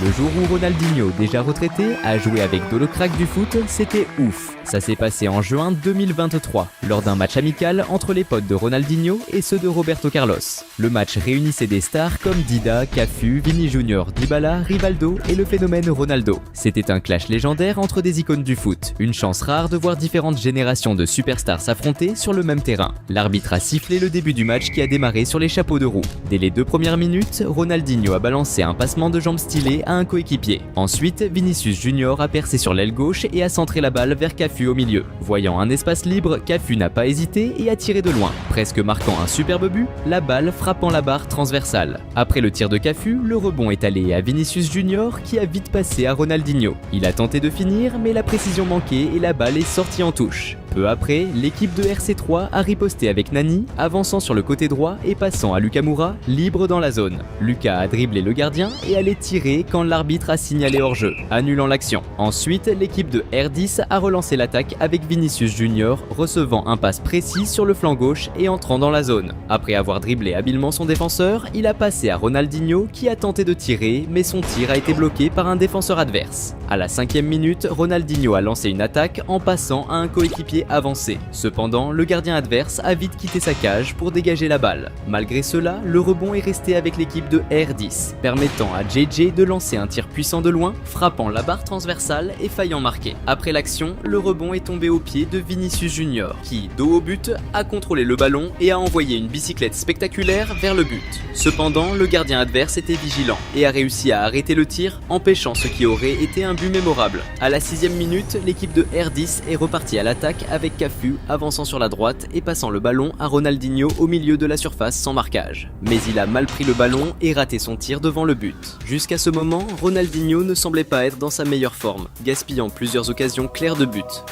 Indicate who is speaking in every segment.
Speaker 1: Le jour où Ronaldinho, déjà retraité, a joué avec de le crack du foot, c'était ouf. Ça s'est passé en juin 2023, lors d'un match amical entre les potes de Ronaldinho et ceux de Roberto Carlos. Le match réunissait des stars comme Dida, Cafu, Vini Junior, Dybala, Rivaldo et le phénomène Ronaldo. C'était un clash légendaire entre des icônes du foot, une chance rare de voir différentes générations de superstars s'affronter sur le même terrain. L'arbitre a sifflé le début du match qui a démarré sur les chapeaux de roue. Dès les 2 premières minutes, Ronaldinho a balancé un passement de jambes stylé à un coéquipier. Ensuite, Vinicius Junior a percé sur l'aile gauche et a centré la balle vers Cafu au milieu. Voyant un espace libre, Cafu n'a pas hésité et a tiré de loin, presque marquant un superbe but, la balle frappant la barre transversale. Après le tir de Cafu, le rebond est allé à Vinicius Junior qui a vite passé à Ronaldinho. Il a tenté de finir, mais la précision manquait et la balle est sortie en touche. Peu après, l'équipe de RC3 a riposté avec Nani, avançant sur le côté droit et passant à Lucas Moura, libre dans la zone. Lucas a dribblé le gardien et allait tirer quand l'arbitre a signalé hors-jeu, annulant l'action. Ensuite, l'équipe de R10 a relancé l'attaque avec Vinicius Junior, recevant un passe précis sur le flanc gauche et entrant dans la zone. Après avoir dribblé habilement son défenseur, il a passé à Ronaldinho qui a tenté de tirer, mais son tir a été bloqué par un défenseur adverse. À la 5e minute, Ronaldinho a lancé une attaque en passant à un coéquipier avancé. Cependant, le gardien adverse a vite quitté sa cage pour dégager la balle. Malgré cela, le rebond est resté avec l'équipe de R10, permettant à JJ de lancer un tir puissant de loin, frappant la barre transversale et faillant marquer. Après l'action, le rebond est tombé aux pieds de Vinicius Junior, qui, dos au but, a contrôlé le ballon et a envoyé une bicyclette spectaculaire vers le but. Cependant, le gardien adverse était vigilant et a réussi à arrêter le tir, empêchant ce qui aurait été un but mémorable. À la 6e minute, l'équipe de R10 est repartie à l'attaque avec Cafu avançant sur la droite et passant le ballon à Ronaldinho au milieu de la surface sans marquage. Mais il a mal pris le ballon et raté son tir devant le but. Jusqu'à ce moment, Ronaldinho ne semblait pas être dans sa meilleure forme, gaspillant plusieurs occasions claires de but.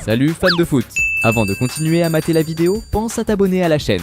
Speaker 2: Salut fans de foot! Avant de continuer à mater la vidéo, pense à t'abonner à la chaîne.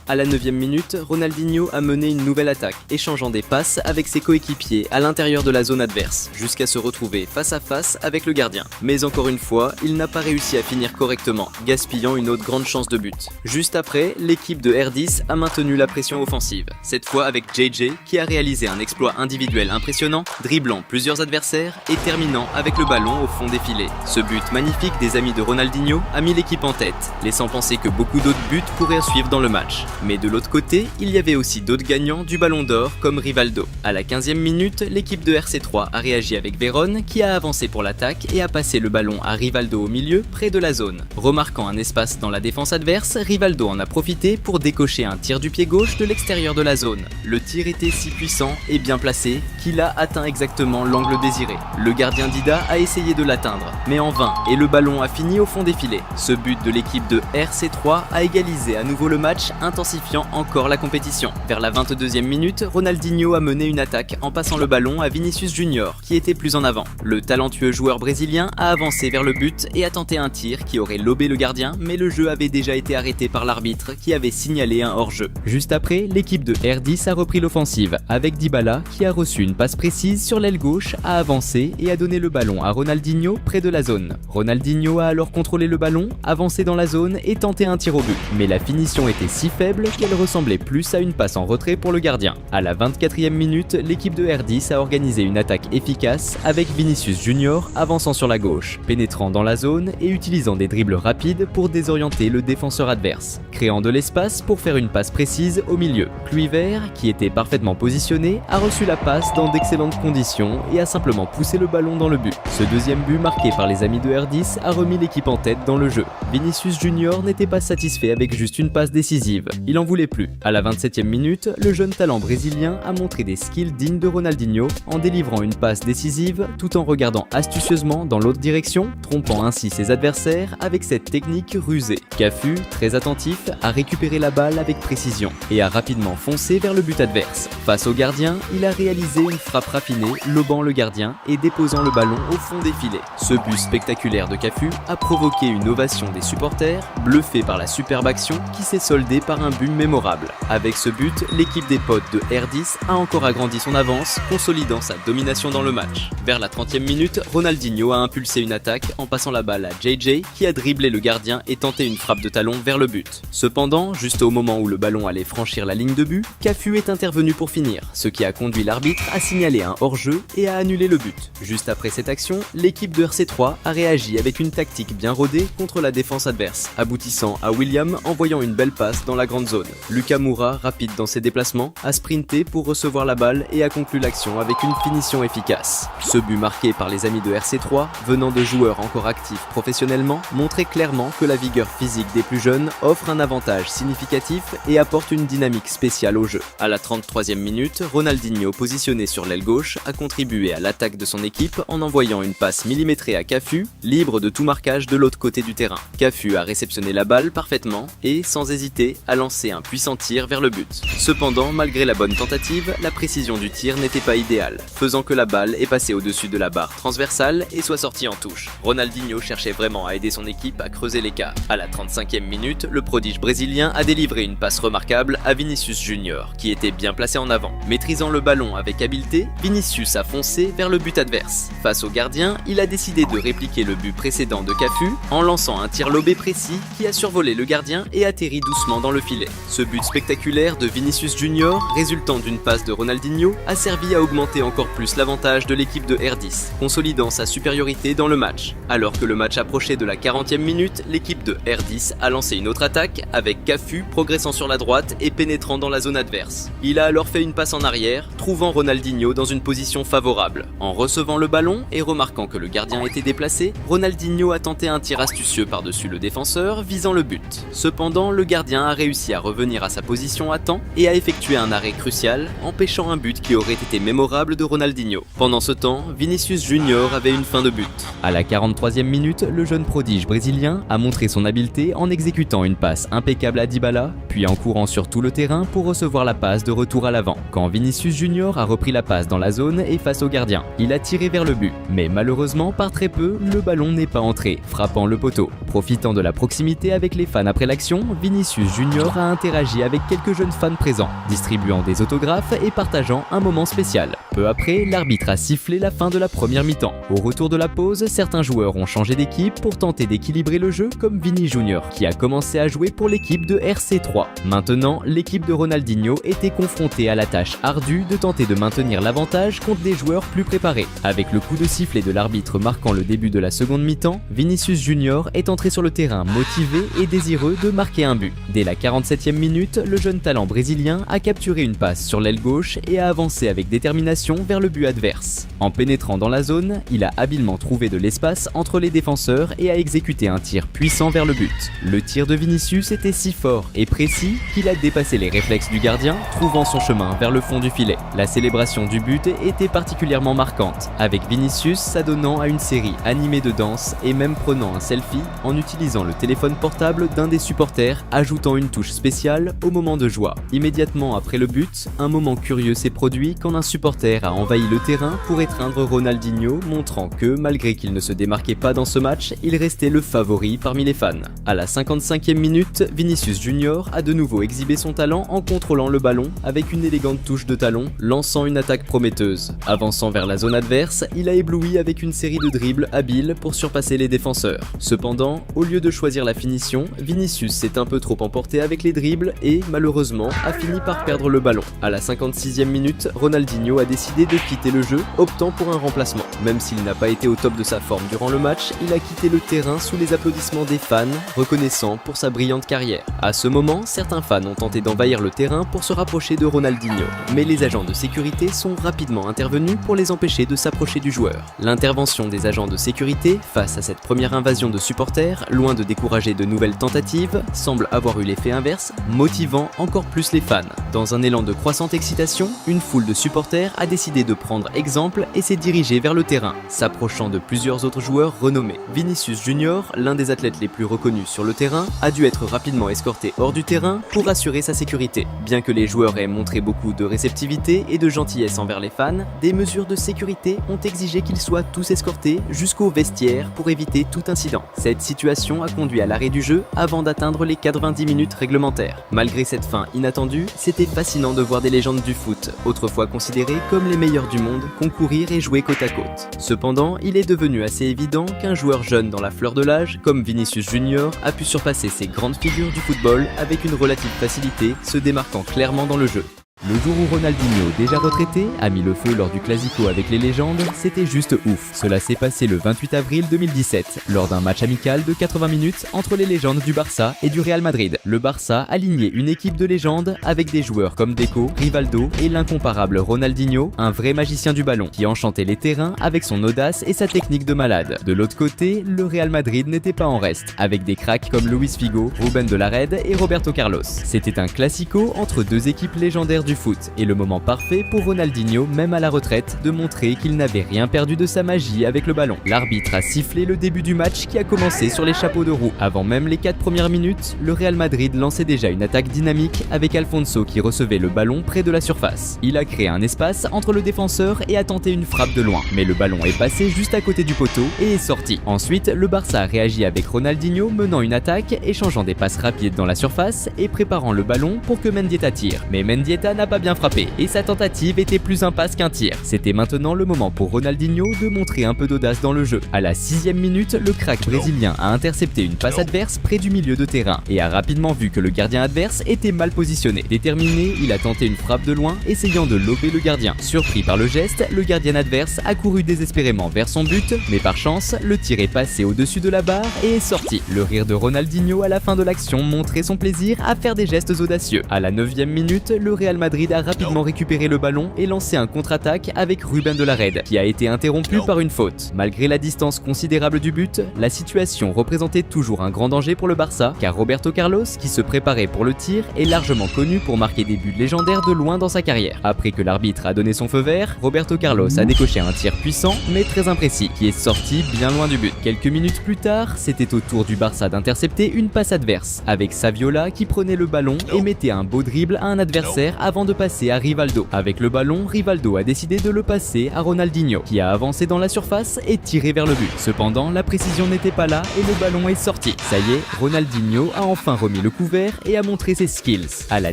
Speaker 1: À la 9e minute, Ronaldinho a mené une nouvelle attaque, échangeant des passes avec ses coéquipiers à l'intérieur de la zone adverse, jusqu'à se retrouver face à face avec le gardien. Mais encore une fois, il n'a pas réussi à finir correctement, gaspillant une autre grande chance de but. Juste après, l'équipe de R10 a maintenu la pression offensive, cette fois avec JJ qui a réalisé un exploit individuel impressionnant, dribblant plusieurs adversaires et terminant avec le ballon au fond des filets. Ce but magnifique des amis de Ronaldinho a mis l'équipe en tête, laissant penser que beaucoup d'autres buts pourraient suivre dans le match. Mais de l'autre côté, il y avait aussi d'autres gagnants du Ballon d'Or comme Rivaldo. À la 15e minute, l'équipe de RC3 a réagi avec Vérone qui a avancé pour l'attaque et a passé le ballon à Rivaldo au milieu près de la zone. Remarquant un espace dans la défense adverse, Rivaldo en a profité pour décocher un tir du pied gauche de l'extérieur de la zone. Le tir était si puissant et bien placé qu'il a atteint exactement l'angle désiré. Le gardien Dida a essayé de l'atteindre, mais en vain, et le ballon a fini au fond des filets. Ce but de l'équipe de RC3 a égalisé à nouveau le match, intensifiant encore la compétition. Vers la 22e minute, Ronaldinho a mené une attaque en passant le ballon à Vinicius Junior, qui était plus en avant. Le talentueux joueur brésilien a avancé vers le but et a tenté un tir qui aurait lobé le gardien, mais le jeu avait déjà été arrêté par l'arbitre qui avait signalé un hors-jeu. Juste après, l'équipe de R10 a repris l'offensive, avec Dybala qui a reçu une passe précise sur l'aile gauche, a avancé et a donné le ballon à Ronaldinho près de la zone. Ronaldinho a alors contrôlé le ballon, avancé dans la zone et tenté un tir au but. Mais la finition était si faible qu'elle ressemblait plus à une passe en retrait pour le gardien. À la 24e minute, l'équipe de R10 a organisé une attaque efficace avec Vinicius Junior avançant sur la gauche, pénétrant dans la zone et utilisant des dribbles rapides pour désorienter le défenseur adverse, créant de l'espace pour faire une passe précise au milieu. Kluivert, qui était parfaitement positionné, a reçu la passe dans d'excellentes conditions et a simplement poussé le ballon dans le but. Ce deuxième but marqué par les amis de R10 a remis l'équipe en tête dans le jeu. Vinicius Junior n'était pas satisfait avec juste une passe décisive. Il en voulait plus. À la 27e minute, le jeune talent brésilien a montré des skills dignes de Ronaldinho en délivrant une passe décisive tout en regardant astucieusement dans l'autre direction, trompant ainsi ses adversaires avec cette technique rusée. Cafu, très attentif, a récupéré la balle avec précision et a rapidement foncé vers le but adverse. Face au gardien, il a réalisé une frappe raffinée, lobant le gardien et déposant le ballon au fond des filets. Ce but spectaculaire de Cafu a provoqué une ovation des supporters, bluffés par la superbe action qui s'est soldée par un but but mémorable. Avec ce but, l'équipe des potes de R10 a encore agrandi son avance, consolidant sa domination dans le match. Vers la 30e minute, Ronaldinho a impulsé une attaque en passant la balle à JJ qui a dribblé le gardien et tenté une frappe de talon vers le but. Cependant, juste au moment où le ballon allait franchir la ligne de but, Cafu est intervenu pour finir, ce qui a conduit l'arbitre à signaler un hors-jeu et à annuler le but. Juste après cette action, l'équipe de RC3 a réagi avec une tactique bien rodée contre la défense adverse, aboutissant à William envoyant une belle passe dans la grande zone. Lucas Moura, rapide dans ses déplacements, a sprinté pour recevoir la balle et a conclu l'action avec une finition efficace. Ce but marqué par les amis de RC3, venant de joueurs encore actifs professionnellement, montrait clairement que la vigueur physique des plus jeunes offre un avantage significatif et apporte une dynamique spéciale au jeu. À la 33e minute, Ronaldinho, positionné sur l'aile gauche, a contribué à l'attaque de son équipe en envoyant une passe millimétrée à Cafu, libre de tout marquage de l'autre côté du terrain. Cafu a réceptionné la balle parfaitement et, sans hésiter, a lancé un puissant tir vers le but. Cependant, malgré la bonne tentative, la précision du tir n'était pas idéale, faisant que la balle est passée au-dessus de la barre transversale et soit sortie en touche. Ronaldinho cherchait vraiment à aider son équipe à creuser l'écart. À la 35e minute, le prodige brésilien a délivré une passe remarquable à Vinicius Junior, qui était bien placé en avant. Maîtrisant le ballon avec habileté, Vinicius a foncé vers le but adverse. Face au gardien, il a décidé de répliquer le but précédent de Cafu en lançant un tir lobé précis qui a survolé le gardien et atterri doucement dans le filet. Ce but spectaculaire de Vinicius Junior, résultant d'une passe de Ronaldinho, a servi à augmenter encore plus l'avantage de l'équipe de R10, consolidant sa supériorité dans le match. Alors que le match approchait de la 40e minute, l'équipe de R10 a lancé une autre attaque avec Cafu progressant sur la droite et pénétrant dans la zone adverse. Il a alors fait une passe en arrière, trouvant Ronaldinho dans une position favorable. En recevant le ballon et remarquant que le gardien était déplacé, Ronaldinho a tenté un tir astucieux par-dessus le défenseur, visant le but. Cependant, le gardien a réussi à revenir à sa position à temps et a effectué un arrêt crucial, empêchant un but qui aurait été mémorable de Ronaldinho. Pendant ce temps, Vinicius Junior avait une fin de but.
Speaker 2: À la 43e minute, le jeune prodige brésilien a montré son habileté en exécutant une passe impeccable à Dybala, puis en courant sur tout le terrain pour recevoir la passe de retour à l'avant. Quand Vinicius Junior a repris la passe dans la zone et face au gardien, il a tiré vers le but, mais malheureusement par très peu, le ballon n'est pas entré, frappant le poteau. Profitant de la proximité avec les fans après l'action, Vinicius Junior a interagi avec quelques jeunes fans présents, distribuant des autographes et partageant un moment spécial. Peu après, l'arbitre a sifflé la fin de la première mi-temps. Au retour de la pause, certains joueurs ont changé d'équipe pour tenter d'équilibrer le jeu, comme Vini Junior, qui a commencé à jouer pour l'équipe de RC3. Maintenant, l'équipe de Ronaldinho était confrontée à la tâche ardue de tenter de maintenir l'avantage contre des joueurs plus préparés. Avec le coup de sifflet de l'arbitre marquant le début de la seconde mi-temps, Vinicius Junior est entré sur le terrain motivé et désireux de marquer un but. Dès la 47e minute, le jeune talent brésilien a capturé une passe sur l'aile gauche et a avancé avec détermination vers le but adverse. En pénétrant dans la zone, il a habilement trouvé de l'espace entre les défenseurs et a exécuté un tir puissant vers le but. Le tir de Vinicius était si fort et précis qu'il a dépassé les réflexes du gardien, trouvant son chemin vers le fond du filet. La célébration du but était particulièrement marquante, avec Vinicius s'adonnant à une série animée de danse et même prenant un selfie en utilisant le téléphone portable d'un des supporters, ajoutant une touche spéciale au moment de joie. Immédiatement après le but, un moment curieux s'est produit quand un supporter a envahi le terrain pour étreindre Ronaldinho, montrant que, malgré qu'il ne se démarquait pas dans ce match, il restait le favori parmi les fans. À la 55e minute, Vinicius Junior a de nouveau exhibé son talent en contrôlant le ballon avec une élégante touche de talon, lançant une attaque prometteuse. Avançant vers la zone adverse, il a ébloui avec une série de dribbles habiles pour surpasser les défenseurs. Cependant, au lieu de choisir la finition, Vinicius s'est un peu trop emporté avec les dribbles et, malheureusement, a fini par perdre le ballon. À la 56e minute, Ronaldinho a décidé de quitter le jeu, optant pour un remplacement. Même s'il n'a pas été au top de sa forme durant le match, il a quitté le terrain sous les applaudissements des fans, reconnaissant pour sa brillante carrière. À ce moment, certains fans ont tenté d'envahir le terrain pour se rapprocher de Ronaldinho, mais les agents de sécurité sont rapidement intervenus pour les empêcher de s'approcher du joueur. L'intervention des agents de sécurité, face à cette première invasion de supporters, loin de décourager de nouvelles tentatives, semble avoir eu l'effet inverse, motivant encore plus les fans. Dans un élan de croissante excitation, une foule de supporters a décidé de prendre exemple et s'est dirigée vers le terrain, s'approchant de plusieurs autres joueurs renommés. Vinicius Junior, l'un des athlètes les plus reconnus sur le terrain, a dû être rapidement escorté hors du terrain pour assurer sa sécurité. Bien que les joueurs aient montré beaucoup de réceptivité et de gentillesse envers les fans, des mesures de sécurité ont exigé qu'ils soient tous escortés jusqu'au vestiaire pour éviter tout incident. Cette situation a conduit à l'arrêt du jeu avant d'atteindre les 90 minutes réglementaires.
Speaker 1: supplémentaires. Malgré cette fin inattendue, c'était fascinant de voir des légendes du foot, autrefois considérées comme les meilleurs du monde, concourir et jouer côte à côte. Cependant, il est devenu assez évident qu'un joueur jeune dans la fleur de l'âge, comme Vinicius Junior, a pu surpasser ces grandes figures du football avec une relative facilité, se démarquant clairement dans le jeu.
Speaker 2: Le jour où Ronaldinho, déjà retraité, a mis le feu lors du Classico avec les légendes, c'était juste ouf. Cela s'est passé le 28 avril 2017, lors d'un match amical de 80 minutes entre les légendes du Barça et du Real Madrid. Le Barça alignait une équipe de légendes avec des joueurs comme Deco, Rivaldo et l'incomparable Ronaldinho, un vrai magicien du ballon, qui enchantait les terrains avec son audace et sa technique de malade. De l'autre côté, le Real Madrid n'était pas en reste, avec des cracks comme Luis Figo, Rubén de la Rede et Roberto Carlos. C'était un Classico entre deux équipes légendaires du foot et le moment parfait pour Ronaldinho, même à la retraite, de montrer qu'il n'avait rien perdu de sa magie avec le ballon. L'arbitre a sifflé le début du match qui a commencé sur les chapeaux de roue. Avant même les 4 premières minutes, le Real Madrid lançait déjà une attaque dynamique avec Alfonso qui recevait le ballon près de la surface. Il a créé un espace entre le défenseur et a tenté une frappe de loin, mais le ballon est passé juste à côté du poteau et est sorti. Ensuite, le Barça a réagi avec Ronaldinho menant une attaque, échangeant des passes rapides dans la surface et préparant le ballon pour que Mendieta tire. Mais Mendieta n'a pas bien frappé et sa tentative était plus un passe qu'un tir. C'était maintenant le moment pour Ronaldinho de montrer un peu d'audace dans le jeu. À la 6e minute, le crack brésilien a intercepté une passe adverse près du milieu de terrain et a rapidement vu que le gardien adverse était mal positionné. Déterminé, il a tenté une frappe de loin, essayant de lober le gardien. Surpris par le geste, le gardien adverse a couru désespérément vers son but, mais par chance, le tir est passé au-dessus de la barre et est sorti. Le rire de Ronaldinho à la fin de l'action montrait son plaisir à faire des gestes audacieux. À la 9e minute, le Real Madrid a rapidement récupéré le ballon et lancé un contre-attaque avec Rubén de la Rede, qui a été interrompu par une faute. Malgré la distance considérable du but, la situation représentait toujours un grand danger pour le Barça, car Roberto Carlos, qui se préparait pour le tir, est largement connu pour marquer des buts légendaires de loin dans sa carrière. Après que l'arbitre a donné son feu vert, Roberto Carlos a décoché un tir puissant mais très imprécis, qui est sorti bien loin du but. Quelques minutes plus tard, c'était au tour du Barça d'intercepter une passe adverse, avec Saviola qui prenait le ballon et mettait un beau dribble à un adversaire avant de passer à Rivaldo. Avec le ballon, Rivaldo a décidé de le passer à Ronaldinho, qui a avancé dans la surface et tiré vers le but. Cependant, la précision n'était pas là et le ballon est sorti. Ça y est, Ronaldinho a enfin remis le couvert et a montré ses skills. À la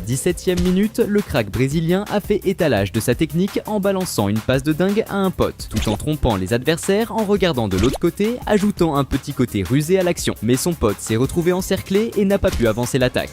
Speaker 2: 17e minute, le crack brésilien a fait étalage de sa technique en balançant une passe de dingue à un pote, tout en trompant les adversaires en regardant de l'autre côté, ajoutant un petit côté rusé à l'action. Mais son pote s'est retrouvé encerclé et n'a pas pu avancer l'attaque.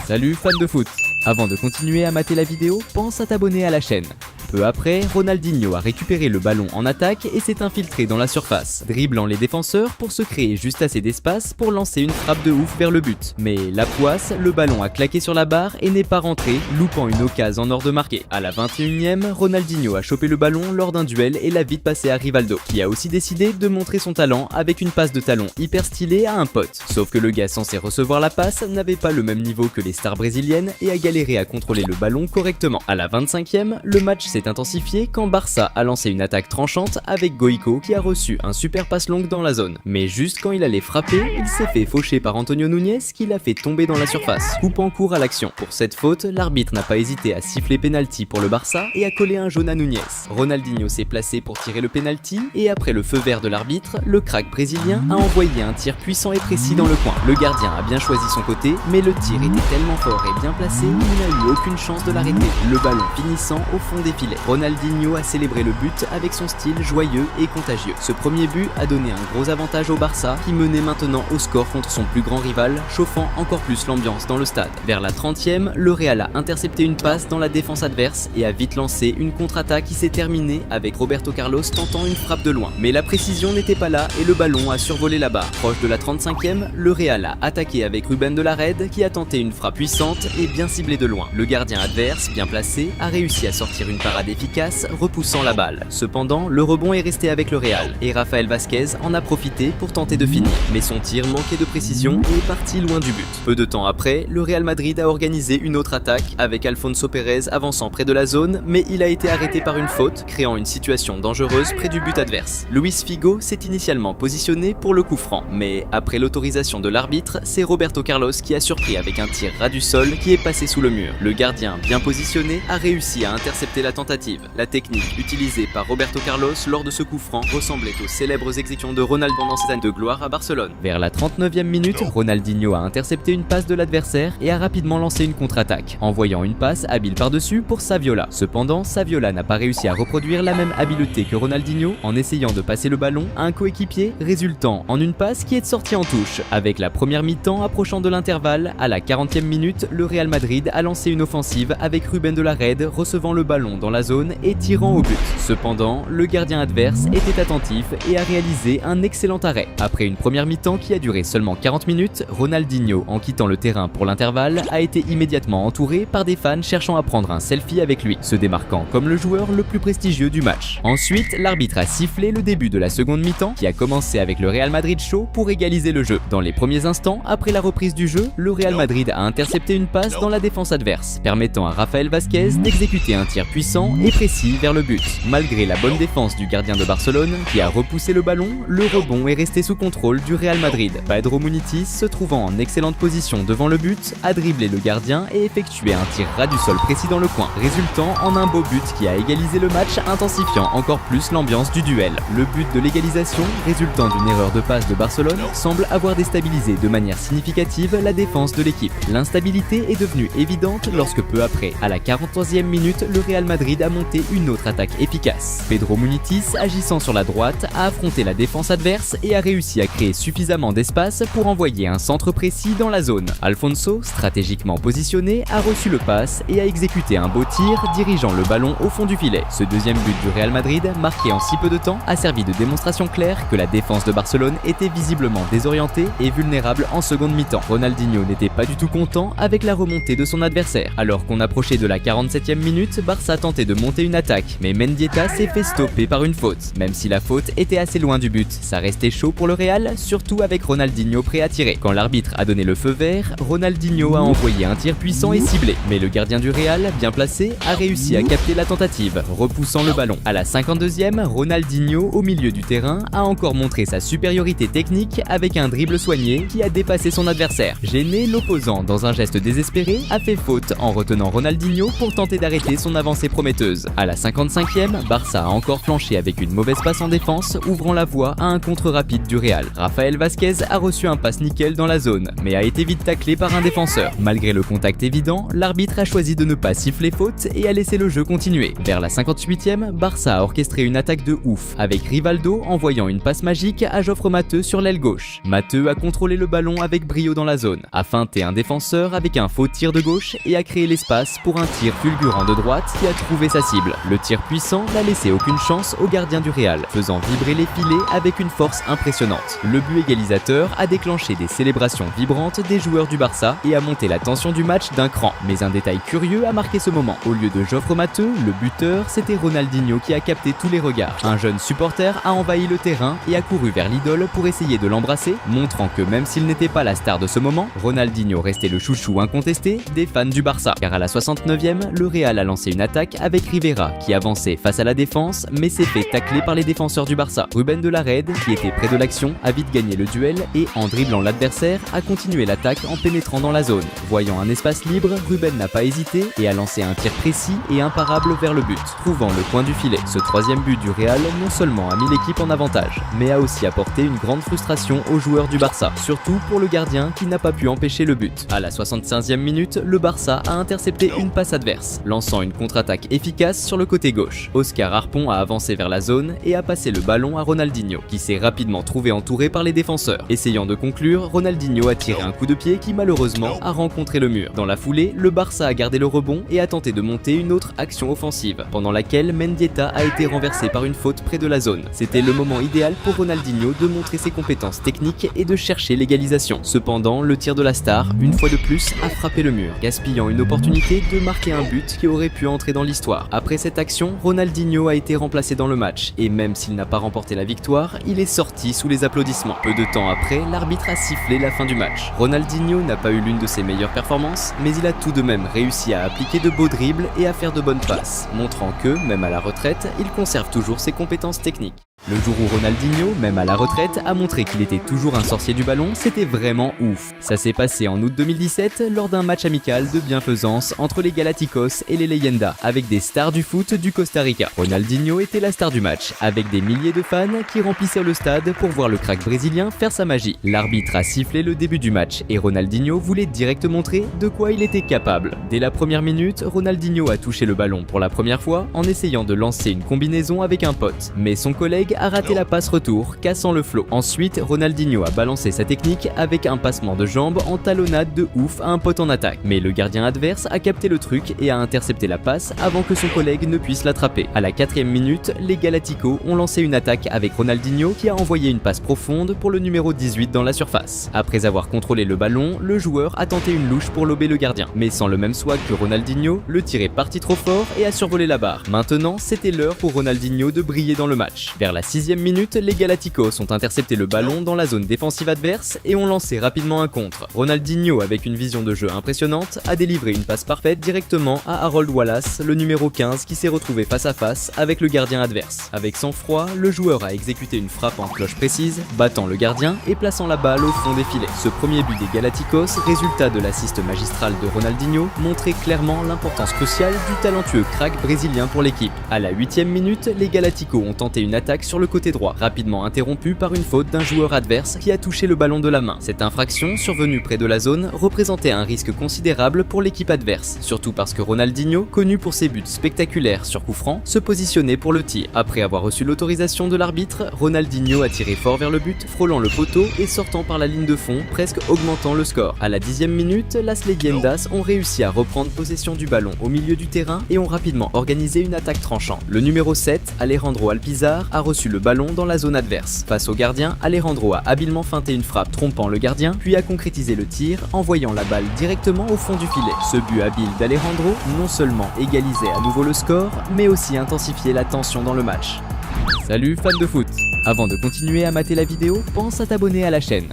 Speaker 2: Salut fans de foot! Avant de continuer à mater la vidéo, pense à t'abonner à la chaîne. Peu après, Ronaldinho a récupéré le ballon en attaque et s'est infiltré dans la surface, dribblant les défenseurs pour se créer juste assez d'espace pour lancer une frappe de ouf vers le but. Mais la poisse, le ballon a claqué sur la barre et n'est pas rentré, loupant une occasion en or de marquer. À la 21e, Ronaldinho a chopé le ballon lors d'un duel et l'a vite passé à Rivaldo, qui a aussi décidé de montrer son talent avec une passe de talon hyper stylée à un pote. Sauf que le gars censé recevoir la passe n'avait pas le même niveau que les stars brésiliennes et a galéré à contrôler le ballon correctement. À la 25e, le match s'est intensifié quand Barça a lancé une attaque tranchante avec Goico qui a reçu un super passe longue dans la zone. Mais juste quand il allait frapper, il s'est fait faucher par Antonio Núñez qui l'a fait tomber dans la surface, coupant court à l'action. Pour cette faute, l'arbitre n'a pas hésité à siffler penalty pour le Barça et à coller un jaune à Núñez. Ronaldinho s'est placé pour tirer le penalty et après le feu vert de l'arbitre, le crack brésilien a envoyé un tir puissant et précis dans le coin. Le gardien a bien choisi son côté, mais le tir était tellement fort et bien placé, il n'a eu aucune chance de l'arrêter, le ballon finissant au fond des filets. Ronaldinho a célébré le but avec son style joyeux et contagieux. Ce premier but a donné un gros avantage au Barça qui menait maintenant au score contre son plus grand rival, chauffant encore plus l'ambiance dans le stade. Vers la 30e, le Real a intercepté une passe dans la défense adverse et a vite lancé une contre-attaque qui s'est terminée avec Roberto Carlos tentant une frappe de loin. Mais la précision n'était pas là et le ballon a survolé la barre. Proche de la 35e, le Real a attaqué avec Rubén de la Rede qui a tenté une frappe puissante et bien ciblée de loin. Le gardien adverse, bien placé, a réussi à sortir une parade efficace, repoussant la balle. Cependant, le rebond est resté avec le Real, et Rafael Vázquez en a profité pour tenter de finir. Mais son tir manquait de précision et est parti loin du but. Peu de temps après, le Real Madrid a organisé une autre attaque, avec Alfonso Pérez avançant près de la zone, mais il a été arrêté par une faute, créant une situation dangereuse près du but adverse. Luis Figo s'est initialement positionné pour le coup franc, mais après l'autorisation de l'arbitre, c'est Roberto Carlos qui a surpris avec un tir ras du sol qui est passé sous le mur. Le gardien, bien positionné, a réussi à intercepter la tentative
Speaker 1: tentative. La technique utilisée par Roberto Carlos lors de ce coup franc ressemblait aux célèbres exécutions de Ronaldo pendant ses années de gloire à Barcelone.
Speaker 2: Vers la 39e minute, Ronaldinho a intercepté une passe de l'adversaire et a rapidement lancé une contre-attaque, envoyant une passe habile par-dessus pour Saviola. Cependant, Saviola n'a pas réussi à reproduire la même habileté que Ronaldinho en essayant de passer le ballon à un coéquipier, résultant en une passe qui est sortie en touche. Avec la première mi-temps approchant de l'intervalle, à la 40e minute, le Real Madrid a lancé une offensive avec Rubén de la Rede recevant le ballon dans la zone et tirant au but. Cependant, le gardien adverse était attentif et a réalisé un excellent arrêt. Après une première mi-temps qui a duré seulement 40 minutes, Ronaldinho, en quittant le terrain pour l'intervalle, a été immédiatement entouré par des fans cherchant à prendre un selfie avec lui, se démarquant comme le joueur le plus prestigieux du match. Ensuite, l'arbitre a sifflé le début de la seconde mi-temps qui a commencé avec le Real Madrid chaud pour égaliser le jeu. Dans les premiers instants, après la reprise du jeu, le Real Madrid a intercepté une passe dans la défense adverse, permettant à Rafael Vázquez d'exécuter un tir puissant et précis vers le but. Malgré la bonne défense du gardien de Barcelone qui a repoussé le ballon, le rebond est resté sous contrôle du Real Madrid. Pedro Munitis, se trouvant en excellente position devant le but, a dribblé le gardien et effectué un tir ras du sol précis dans le coin, résultant en un beau but qui a égalisé le match, intensifiant encore plus l'ambiance du duel. Le but de l'égalisation, résultant d'une erreur de passe de Barcelone, semble avoir déstabilisé de manière significative la défense de l'équipe. L'instabilité est devenue évidente lorsque peu après, à la 43e minute, le Real Madrid a monté une autre attaque efficace. Pedro Munitis, agissant sur la droite, a affronté la défense adverse et a réussi à créer suffisamment d'espace pour envoyer un centre précis dans la zone. Alfonso, stratégiquement positionné, a reçu le passe et a exécuté un beau tir, dirigeant le ballon au fond du filet. Ce deuxième but du Real Madrid, marqué en si peu de temps, a servi de démonstration claire que la défense de Barcelone était visiblement désorientée et vulnérable en seconde mi-temps. Ronaldinho n'était pas du tout content avec la remontée de son adversaire. Alors qu'on approchait de la 47e minute, Barça tentait de monter une attaque, mais Mendieta s'est fait stopper par une faute. Même si la faute était assez loin du but, ça restait chaud pour le Real, surtout avec Ronaldinho prêt à tirer. Quand l'arbitre a donné le feu vert, Ronaldinho a envoyé un tir puissant et ciblé. Mais le gardien du Real, bien placé, a réussi à capter la tentative, repoussant le ballon. À la 52e, Ronaldinho, au milieu du terrain, a encore montré sa supériorité technique avec un dribble soigné qui a dépassé son adversaire. Gêné, l'opposant, dans un geste désespéré, a fait faute en retenant Ronaldinho pour tenter d'arrêter son avancée prometteuse. À la 55e, Barça a encore flanché avec une mauvaise passe en défense, ouvrant la voie à un contre rapide du Real. Rafael Vázquez a reçu un passe nickel dans la zone, mais a été vite taclé par un défenseur. Malgré le contact évident, l'arbitre a choisi de ne pas siffler faute et a laissé le jeu continuer. Vers la 58e, Barça a orchestré une attaque de ouf, avec Rivaldo envoyant une passe magique à Joffre Mateu sur l'aile gauche. Mateu a contrôlé le ballon avec brio dans la zone, a feinté un défenseur avec un faux tir de gauche et a créé l'espace pour un tir fulgurant de droite qui a trouvé sa cible. Le tir puissant n'a laissé aucune chance au gardien du Real, faisant vibrer les filets avec une force impressionnante. Le but égalisateur a déclenché des célébrations vibrantes des joueurs du Barça et a monté la tension du match d'un cran. Mais un détail curieux a marqué ce moment. Au lieu de Joffre Mateu, le buteur, c'était Ronaldinho qui a capté tous les regards. Un jeune supporter a envahi le terrain et a couru vers l'idole pour essayer de l'embrasser, montrant que même s'il n'était pas la star de ce moment, Ronaldinho restait le chouchou incontesté des fans du Barça. Car à la 69e, le Real a lancé une attaque avec Rivera qui avançait face à la défense mais s'est fait tacler par les défenseurs du Barça. Rubén de la Rede, qui était près de l'action, a vite gagné le duel et, en dribblant l'adversaire, a continué l'attaque en pénétrant dans la zone. Voyant un espace libre, Rubén n'a pas hésité et a lancé un tir précis et imparable vers le but, trouvant le coin du filet. Ce troisième but du Real non seulement a mis l'équipe en avantage, mais a aussi apporté une grande frustration aux joueurs du Barça, surtout pour le gardien qui n'a pas pu empêcher le but. À la 65e minute, le Barça a intercepté une passe adverse, lançant une contre-attaque efficace sur le côté gauche. Oscar Harpon a avancé vers la zone et a passé le ballon à Ronaldinho, qui s'est rapidement trouvé entouré par les défenseurs. Essayant de conclure, Ronaldinho a tiré un coup de pied qui malheureusement a rencontré le mur. Dans la foulée, le Barça a gardé le rebond et a tenté de monter une autre action offensive, pendant laquelle Mendieta a été renversé par une faute près de la zone. C'était le moment idéal pour Ronaldinho de montrer ses compétences techniques et de chercher l'égalisation. Cependant, le tir de la star, une fois de plus, a frappé le mur, gaspillant une opportunité de marquer un but qui aurait pu entrer dans l'histoire. Après cette action, Ronaldinho a été remplacé dans le match, et même s'il n'a pas remporté la victoire, il est sorti sous les applaudissements. Peu de temps après, l'arbitre a sifflé la fin du match. Ronaldinho n'a pas eu l'une de ses meilleures performances, mais il a tout de même réussi à appliquer de beaux dribbles et à faire de bonnes passes, montrant que, même à la retraite, il conserve toujours ses compétences techniques. Le jour où Ronaldinho, même à la retraite, a montré qu'il était toujours un sorcier du ballon, c'était vraiment ouf. Ça s'est passé en août 2017 lors d'un match amical de bienfaisance entre les Galacticos et les Leyendas, avec des stars du foot du Costa Rica. Ronaldinho était la star du match, avec des milliers de fans qui remplissaient le stade pour voir le crack brésilien faire sa magie. L'arbitre a sifflé le début du match et Ronaldinho voulait direct montrer de quoi il était capable. Dès la première minute, Ronaldinho a touché le ballon pour la première fois en essayant de lancer une combinaison avec un pote, mais son collègue a raté la passe retour, cassant le flot. Ensuite, Ronaldinho a balancé sa technique avec un passement de jambes en talonnade de ouf à un pote en attaque. Mais le gardien adverse a capté le truc et a intercepté la passe avant que son collègue ne puisse l'attraper. À la 4e minute, les Galacticos ont lancé une attaque avec Ronaldinho qui a envoyé une passe profonde pour le numéro 18 dans la surface. Après avoir contrôlé le ballon, le joueur a tenté une louche pour lober le gardien. Mais sans le même swag que Ronaldinho, le tir est parti trop fort et a survolé la barre. Maintenant, c'était l'heure pour Ronaldinho de briller dans le match. Vers la 6e minute, les Galacticos ont intercepté le ballon dans la zone défensive adverse et ont lancé rapidement un contre. Ronaldinho, avec une vision de jeu impressionnante, a délivré une passe parfaite directement à Harold Wallace, le numéro 15 qui s'est retrouvé face à face avec le gardien adverse. Avec sang-froid, le joueur a exécuté une frappe en cloche précise, battant le gardien et plaçant la balle au fond des filets. Ce premier but des Galacticos, résultat de l'assist magistral de Ronaldinho, montrait clairement l'importance cruciale du talentueux crack brésilien pour l'équipe. À la 8e minute, les Galacticos ont tenté une attaque sur le côté droit, rapidement interrompue par une faute d'un joueur adverse qui a touché le ballon de la main. Cette infraction, survenue près de la zone, représentait un risque considérable pour l'équipe adverse, surtout parce que Ronaldinho, connu pour ses buts spectaculaires sur coup franc, se positionnait pour le tir. Après avoir reçu l'autorisation de l'arbitre, Ronaldinho a tiré fort vers le but, frôlant le poteau et sortant par la ligne de fond, presque augmentant le score. À la 10e minute, las Leyendas ont réussi à reprendre possession du ballon au milieu du terrain et ont rapidement organisé une attaque tranchante. Le numéro 7, Alejandro Alpizar, a reçu le ballon dans la zone adverse. Face au gardien, Alejandro a habilement feinté une frappe trompant le gardien, puis a concrétisé le tir, envoyant la balle directement au fond du filet. Ce but habile d'Alejandro non seulement égalisait à nouveau le score, mais aussi intensifiait la tension dans le match.
Speaker 1: Salut fans de foot! Avant de continuer à mater la vidéo, pense à t'abonner à la chaîne.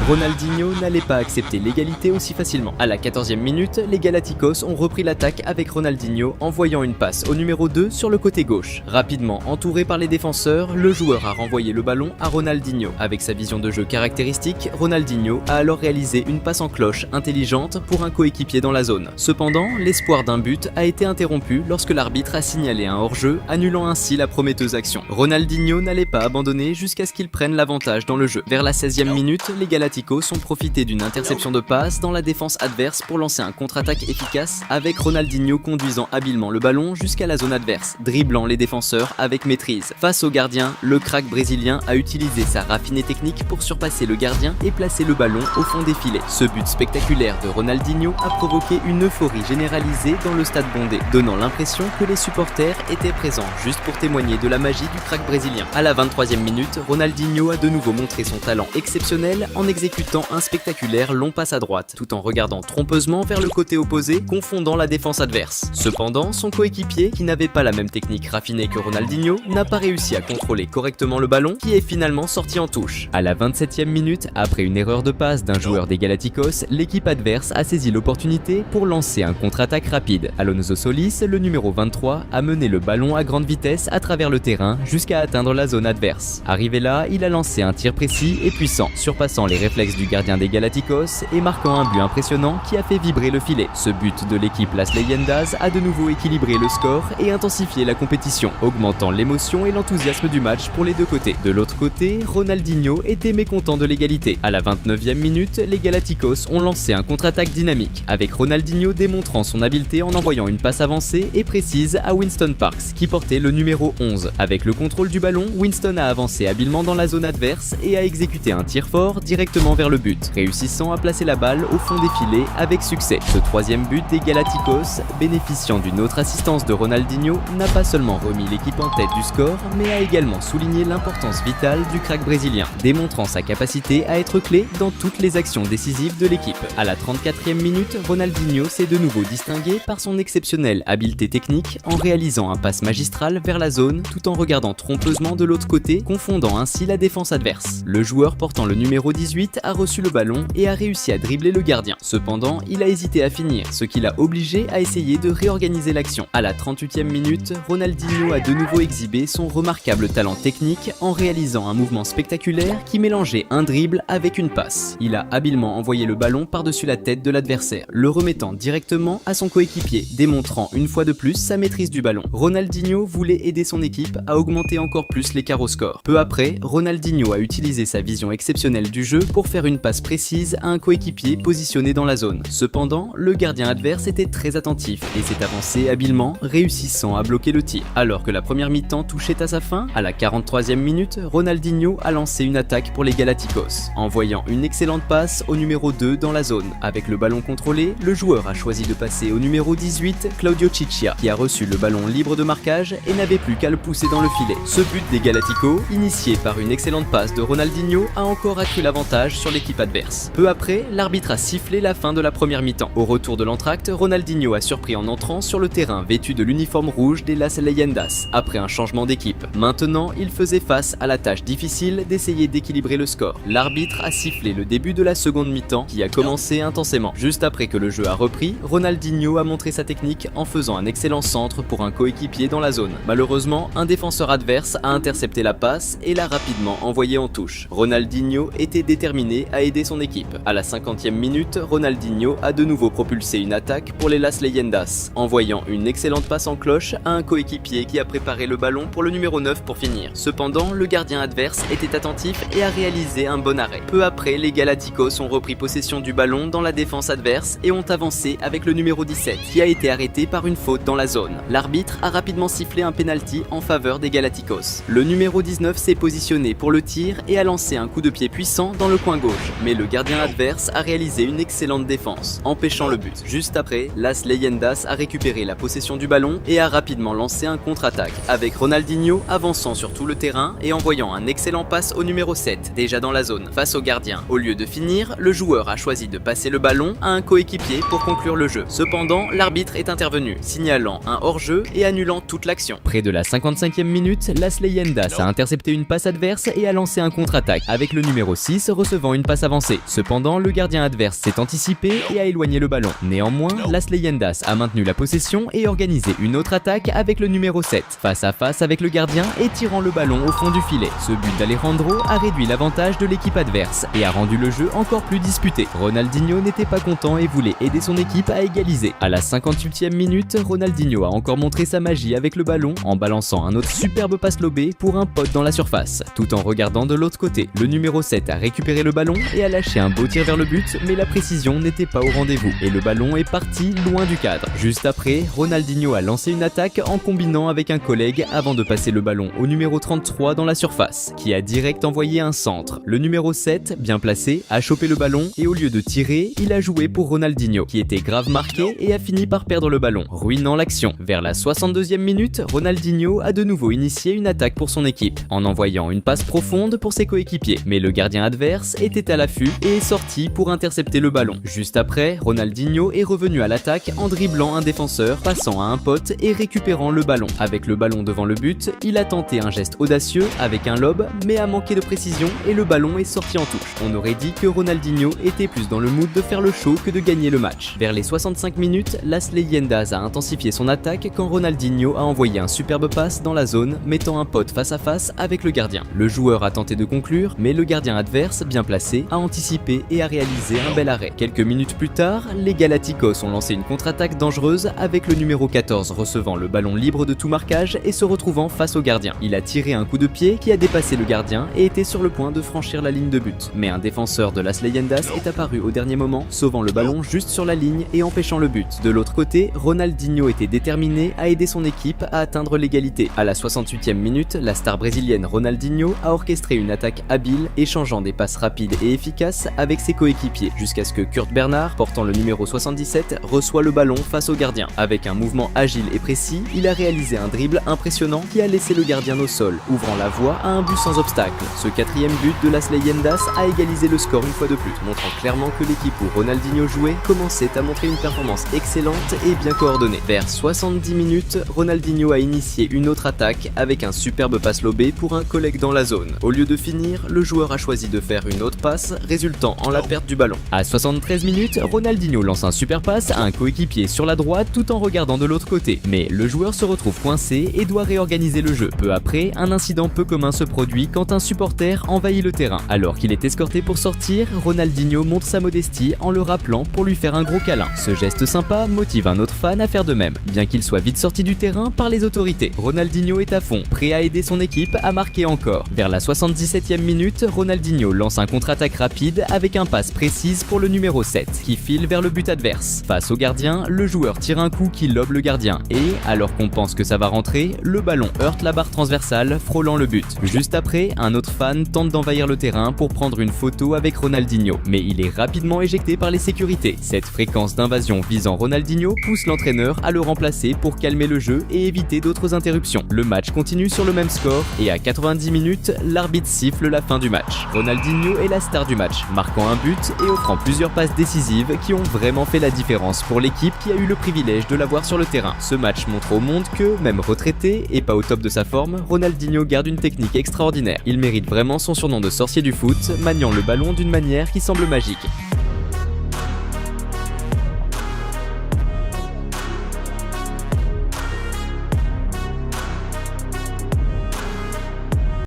Speaker 1: Ronaldinho n'allait pas accepter l'égalité aussi facilement. À la 14e minute, les Galacticos ont repris l'attaque avec Ronaldinho envoyant une passe au numéro 2 sur le côté gauche. Rapidement entouré par les défenseurs, le joueur a renvoyé le ballon à Ronaldinho. Avec sa vision de jeu caractéristique, Ronaldinho a alors réalisé une passe en cloche intelligente pour un coéquipier dans la zone. Cependant, l'espoir d'un but a été interrompu lorsque l'arbitre a signalé un hors-jeu, annulant ainsi la prometteuse action. Ronaldinho n'allait pas abandonner jusqu'à ce qu'il prenne l'avantage dans le jeu. Vers la 16e minute, les Galacticos ont profité d'une interception de passe dans la défense adverse pour lancer un contre-attaque efficace avec Ronaldinho conduisant habilement le ballon jusqu'à la zone adverse, dribblant les défenseurs avec maîtrise. Face au gardien, le crack brésilien a utilisé sa raffinée technique pour surpasser le gardien et placer le ballon au fond des filets. Ce but spectaculaire de Ronaldinho a provoqué une euphorie généralisée dans le stade bondé, donnant l'impression que les supporters étaient présents juste pour témoigner de la magie du crack brésilien. À la 23e minute, Ronaldinho a de nouveau montré son talent exceptionnel en exécutant un spectaculaire long passe à droite, tout en regardant trompeusement vers le côté opposé, confondant la défense adverse. Cependant, son coéquipier, qui n'avait pas la même technique raffinée que Ronaldinho, n'a pas réussi à contrôler correctement le ballon, qui est finalement sorti en touche. À la 27e minute, après une erreur de passe d'un joueur des Galacticos, l'équipe adverse a saisi l'opportunité pour lancer un contre-attaque rapide. Alonso Solis, le numéro 23, a mené le ballon à grande vitesse à travers le terrain jusqu'à atteindre la zone adverse. Arrivé là, il a lancé un tir précis et puissant, surpassant les réflexes du gardien des Galacticos et marquant un but impressionnant qui a fait vibrer le filet. Ce but de l'équipe Las Leyendas a de nouveau équilibré le score et intensifié la compétition, augmentant l'émotion et l'enthousiasme du match pour les deux côtés. De l'autre côté, Ronaldinho était mécontent de l'égalité. À la 29e minute, les Galacticos ont lancé un contre-attaque dynamique, avec Ronaldinho démontrant son habileté en envoyant une passe avancée et précise à Winston Parks, qui portait le numéro 11. Avec le contrôle du ballon, Winston a avancé habilement dans la zone adverse et a exécuté un tir fort directement vers le but, réussissant à placer la balle au fond des filets avec succès. Ce troisième but des Galacticos, bénéficiant d'une autre assistance de Ronaldinho, n'a pas seulement remis l'équipe en tête du score, mais a également souligné l'importance vitale du crack brésilien, démontrant sa capacité à être clé dans toutes les actions décisives de l'équipe. À la 34e minute, Ronaldinho s'est de nouveau distingué par son exceptionnelle habileté technique en réalisant un passe magistral vers la zone tout en regardant trompeusement de l'autre côté, confondant ainsi la défense adverse. Le joueur portant le numéro 18 18 a reçu le ballon et a réussi à dribbler le gardien. Cependant, il a hésité à finir, ce qui l'a obligé à essayer de réorganiser l'action. À la 38e minute, Ronaldinho a de nouveau exhibé son remarquable talent technique en réalisant un mouvement spectaculaire qui mélangeait un dribble avec une passe. Il a habilement envoyé le ballon par-dessus la tête de l'adversaire, le remettant directement à son coéquipier, démontrant une fois de plus sa maîtrise du ballon. Ronaldinho voulait aider son équipe à augmenter encore plus l'écart au score. Peu après, Ronaldinho a utilisé sa vision exceptionnelle du jeu pour faire une passe précise à un coéquipier positionné dans la zone. Cependant, le gardien adverse était très attentif et s'est avancé habilement, réussissant à bloquer le tir. Alors que la première mi-temps touchait à sa fin, à la 43e minute, Ronaldinho a lancé une attaque pour les Galacticos, envoyant une excellente passe au numéro 2 dans la zone. Avec le ballon contrôlé, le joueur a choisi de passer au numéro 18, Claudio Ciccia, qui a reçu le ballon libre de marquage et n'avait plus qu'à le pousser dans le filet. Ce but des Galacticos, initié par une excellente passe de Ronaldinho, a encore accru l'avantage sur l'équipe adverse. Peu après, l'arbitre a sifflé la fin de la première mi-temps. Au retour de l'entracte, Ronaldinho a surpris en entrant sur le terrain vêtu de l'uniforme rouge des Las Leyendas, après un changement d'équipe. Maintenant, il faisait face à la tâche difficile d'essayer d'équilibrer le score. L'arbitre a sifflé le début de la seconde mi-temps qui a commencé intensément. Juste après que le jeu a repris, Ronaldinho a montré sa technique en faisant un excellent centre pour un coéquipier dans la zone. Malheureusement, un défenseur adverse a intercepté la passe et l'a rapidement envoyé en touche. Ronaldinho était déterminé à aider son équipe. À la 50e minute, Ronaldinho a de nouveau propulsé une attaque pour les Las Leyendas, envoyant une excellente passe en cloche à un coéquipier qui a préparé le ballon pour le numéro 9 pour finir. Cependant, le gardien adverse était attentif et a réalisé un bon arrêt. Peu après, les Galacticos ont repris possession du ballon dans la défense adverse et ont avancé avec le numéro 17 qui a été arrêté par une faute dans la zone. L'arbitre a rapidement sifflé un penalty en faveur des Galacticos. Le numéro 19 s'est positionné pour le tir et a lancé un coup de pied puissant dans le coin gauche, mais le gardien adverse a réalisé une excellente défense, empêchant le but. Juste après, Las Leyendas a récupéré la possession du ballon et a rapidement lancé un contre-attaque, avec Ronaldinho avançant sur tout le terrain et envoyant un excellent passe au numéro 7, déjà dans la zone, face au gardien. Au lieu de finir, le joueur a choisi de passer le ballon à un coéquipier pour conclure le jeu. Cependant, l'arbitre est intervenu, signalant un hors-jeu et annulant toute l'action.
Speaker 2: Près de la 55e minute, Las Leyendas a intercepté une passe adverse et a lancé un contre-attaque, avec le numéro 6 recevant une passe avancée. Cependant, le gardien adverse s'est anticipé et a éloigné le ballon. Néanmoins, Las Leyendas a maintenu la possession et organisé une autre attaque avec le numéro 7, face à face avec le gardien et tirant le ballon au fond du filet. Ce but d'Alejandro a réduit l'avantage de l'équipe adverse et a rendu le jeu encore plus disputé. Ronaldinho n'était pas content et voulait aider son équipe à égaliser. À la 58e minute, Ronaldinho a encore montré sa magie avec le ballon en balançant un autre superbe passe lobé pour un pote dans la surface, tout en regardant de l'autre côté. Le numéro 7 a récupéré le ballon et a lâché un beau tir vers le but, mais la précision n'était pas au rendez-vous et le ballon est parti loin du cadre. Juste après, Ronaldinho a lancé une attaque en combinant avec un collègue avant de passer le ballon au numéro 33 dans la surface, qui a direct envoyé un centre. Le numéro 7, bien placé, a chopé le ballon et au lieu de tirer, il a joué pour Ronaldinho, qui était grave marqué et a fini par perdre le ballon, ruinant l'action. Vers la 62e minute, Ronaldinho a de nouveau initié une attaque pour son équipe, en envoyant une passe profonde pour ses coéquipiers. Mais le gardien adverse était à l'affût et est sorti pour intercepter le ballon. Juste après, Ronaldinho est revenu à l'attaque en dribblant un défenseur, passant à un pote et récupérant le ballon. Avec le ballon devant le but, il a tenté un geste audacieux avec un lob, mais a manqué de précision et le ballon est sorti en touche. On aurait dit que Ronaldinho était plus dans le mood de faire le show que de gagner le match. Vers les 65 minutes, Las Leyendas a intensifié son attaque quand Ronaldinho a envoyé un superbe passe dans la zone, mettant un pote face à face avec le gardien. Le joueur a tenté de conclure, mais le gardien adverse, bien placé, a anticipé et a réalisé un bel arrêt. Quelques minutes plus tard, les Galacticos ont lancé une contre-attaque dangereuse avec le numéro 14 recevant le ballon libre de tout marquage et se retrouvant face au gardien. Il a tiré un coup de pied qui a dépassé le gardien et était sur le point de franchir la ligne de but. Mais un défenseur de Las Leyendas est apparu au dernier moment, sauvant le ballon juste sur la ligne et empêchant le but. De l'autre côté, Ronaldinho était déterminé à aider son équipe à atteindre l'égalité. À la 68e minute, la star brésilienne Ronaldinho a orchestré une attaque habile, échangeant des passes rapides et efficaces avec ses coéquipiers, jusqu'à ce que Kurt Bernard, portant le numéro 77, reçoit le ballon face au gardien. Avec un mouvement agile et précis, il a réalisé un dribble impressionnant qui a laissé le gardien au sol, ouvrant la voie à un but sans obstacle. Ce quatrième but de Las Leyendas a égalisé le score une fois de plus, montrant clairement que l'équipe où Ronaldinho jouait commençait à montrer une performance excellente et bien coordonnée. Vers 70 minutes, Ronaldinho a initié une autre attaque avec un superbe passe lobé pour un collègue dans la zone. Au lieu de finir, le joueur a choisi de faire
Speaker 1: une autre passe, résultant en la perte du ballon.
Speaker 2: À 73 minutes, Ronaldinho lance un super passe à un coéquipier sur la droite tout en regardant de l'autre côté. Mais le joueur se retrouve coincé et doit réorganiser le jeu. Peu après, un incident peu commun se produit quand un supporter envahit le terrain. Alors qu'il est escorté pour sortir, Ronaldinho montre sa modestie en le rappelant pour lui faire un gros câlin. Ce geste sympa motive un autre fan à faire de même, bien qu'il soit vite sorti du terrain par les autorités. Ronaldinho est à fond, prêt à aider son équipe à marquer encore. Vers la 77e minute, Ronaldinho lance un contre-attaque rapide avec un passe précise pour le numéro 7, qui file vers le but adverse. Face au gardien, le joueur tire un coup qui lobe le gardien et, alors qu'on pense que ça va rentrer, le ballon heurte la barre transversale, frôlant le but. Juste après, un autre fan tente d'envahir le terrain pour prendre une photo avec Ronaldinho, mais il est rapidement éjecté par les sécurités. Cette fréquence d'invasion visant Ronaldinho pousse l'entraîneur à le remplacer pour calmer le jeu et éviter d'autres interruptions. Le match continue sur le même score et à 90 minutes, l'arbitre siffle la fin du match. Ronaldinho est la star du match, marquant un but et offrant plusieurs passes décisives qui ont vraiment fait la différence pour l'équipe qui a eu le privilège de l'avoir sur le terrain. Ce match montre au monde que, même retraité et pas au top de sa forme, Ronaldinho garde une technique extraordinaire. Il mérite vraiment son surnom de sorcier du foot, maniant le ballon d'une manière qui semble magique.